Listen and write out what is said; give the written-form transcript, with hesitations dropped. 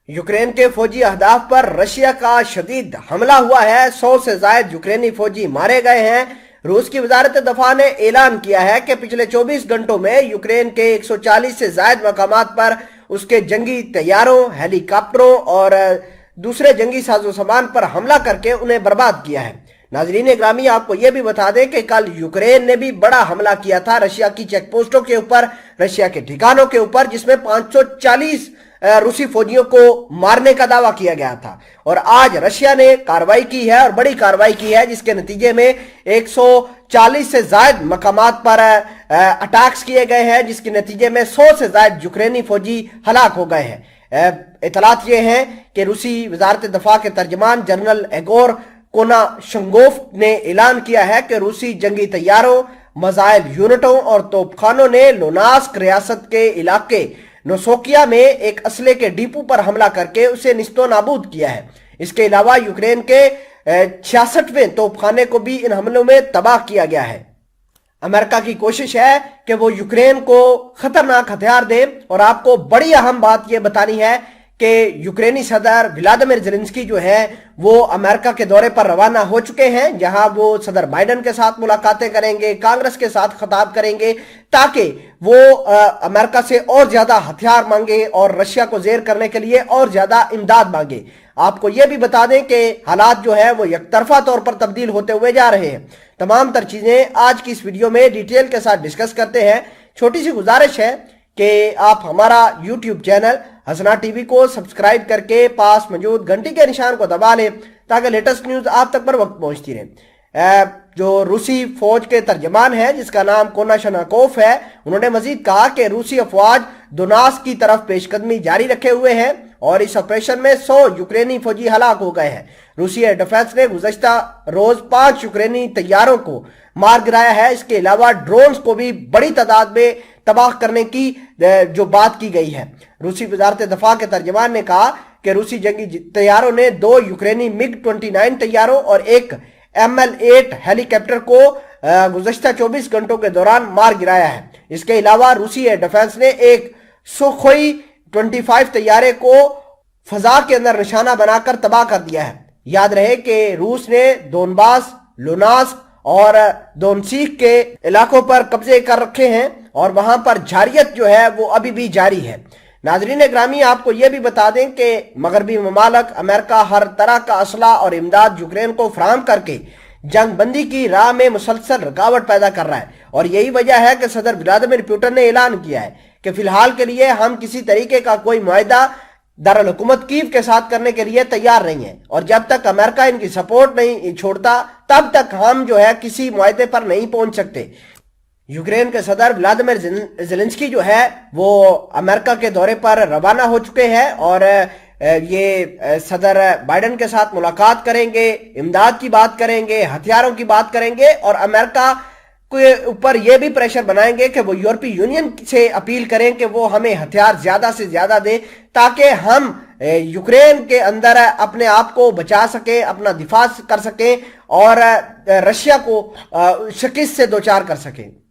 Ukraine के फौजी अहदाफ पर रशिया का शदीद हमला हुआ है। 100 से ज्यादा यूक्रेनी फौजी मारे गए हैं। रूस की वजारत दफा ने ऐलान किया है कि पिछले 24 घंटों में यूक्रेन के 140 से ज्यादा मकामात पर उसके जंगी तैयारों, हेलीकॉप्टरों और दूसरे जंगी साजो सामान पर हमला करके उन्हें बर्बाद किया है। नाजरीन ग्रामी, आपको यह भी बता दें कि कल यूक्रेन ने भी बड़ा हमला किया था रशिया की चेक पोस्टों के ऊपर, रशिया के ठिकानों के ऊपर, जिसमें 540 रूसी फौजियों को मारने का दावा किया गया था। और आज रशिया ने कार्रवाई की है और बड़ी कार्रवाई की है, जिसके नतीजे में 140 से ज्यादा मकामात पर अटैक्स किए गए हैं, जिसके नतीजे में 100 से ज्यादा यूक्रेनी फौजी हलाक हो गए हैं। इतलात ये हैं कि रूसी वजारत दफा के तर्जमान जनरल एगोर कोनाशंगोफ ने ऐलान किया है कि रूसी जंगी तैयारों, मिसाइल यूनिटों और तोपखानों ने लोनास्क रियासत के इलाके नोसोकिया में एक असले के डिपो पर हमला करके उसे निस्तो नाबूद किया है। इसके अलावा यूक्रेन के 66वें तोपखाने को भी इन हमलों में तबाह किया गया है। अमेरिका की कोशिश है कि वो यूक्रेन को खतरनाक हथियार दे। और आपको बड़ी अहम बात यह बतानी है कि यूक्रेनी सदर व्लादिमीर ज़ेलेंस्की जो है वो अमेरिका के दौरे पर रवाना हो चुके हैं, जहां वो सदर बाइडेन के साथ मुलाकातें करेंगे, कांग्रेस के साथ खिताब करेंगे, ताकि वो अमेरिका से और ज्यादा हथियार मांगे और रशिया को जेर करने के लिए और ज्यादा इमदाद मांगे। आपको यह भी बता दें कि हालात जो है वो एकतरफा तौर पर तब्दील होते हुए जा रहे हैं। तमाम तर चीजें आज की इस वीडियो में डिटेल के साथ डिस्कस करते हैं। छोटी सी गुजारिश है कि आप हमारा यूट्यूब चैनल हसना टीवी को सब्सक्राइब करके पास मौजूद घंटी के निशान को दबा लें, ताकि लेटेस्ट न्यूज आप तक पर वक्त पहुंचती रहे। जो रूसी फौज के तर्जमान है, जिसका नाम कोनाशनाकोफ है, उन्होंने मजीद कहा कि रूसी अफवाज दोनास्क की तरफ पेशकदमी जारी रखे हुए हैं और इस ऑपरेशन में 100 यूक्रेनी फौजी हलाक हो गए हैं। रूसी एयर डिफेंस ने गुज़श्ता रोज 5 यूक्रेनी तैयारों को मार गिराया है। इसके अलावा ड्रोन्स को भी बड़ी तादाद में तबाह करने की जो बात की गई है। रूसी वजारत दफा के तर्जमान ने कहा कि रूसी जंगी तैयारों ने 2 यूक्रेनी MiG-29 तैयारों और एक ML-8 हेलीकॉप्टर को गुज़श्ता 24 घंटों के दौरान मार गिराया है। इसके अलावा रूसी एयर डिफेंस ने एक सुखोई 25 तैयारे को फजा के अंदर निशाना बनाकर तबाह कर दिया है। याद रहे कि रूस ने दोनबास, लुनास्क और दोनसीक के इलाकों पर कब्जे कर रखे हैं और वहां पर जारियत जो है वो अभी भी जारी है। नाजरीन ग्रामी, आपको यह भी बता दें कि मगरबी ममालक अमेरिका हर तरह का असला और इमदाद यूक्रेन को फराहम करके जंग बंदी की राह में मुसलसल रुकावट पैदा कर रहा है। और यही वजह है कि सदर व्लादिमीर पुतिन ने ऐलान किया है कि फिलहाल के लिए हम किसी तरीके का कोई मुआहदा दारुल हुकूमत कीव के साथ करने के लिए तैयार नहीं है, और जब तक अमेरिका इनकी सपोर्ट नहीं छोड़ता तब तक हम जो है किसी मुआहदे पर नहीं पहुंच सकते। यूक्रेन के सदर व्लादिमीर ज़ेलेंस्की जो है वो अमेरिका के दौरे पर रवाना हो चुके हैं और ये सदर बाइडेन के साथ मुलाकात करेंगे, इमदाद की बात करेंगे, हथियारों की बात करेंगे और अमेरिका के ऊपर ये भी प्रेशर बनाएंगे कि वो यूरोपीय यूनियन से अपील करें कि वो हमें हथियार ज्यादा से ज्यादा दे, ताकि हम यूक्रेन के अंदर अपने आप को बचा सके, अपना दिफा कर सकें और रशिया को शिकस्त से दो चार कर सकें।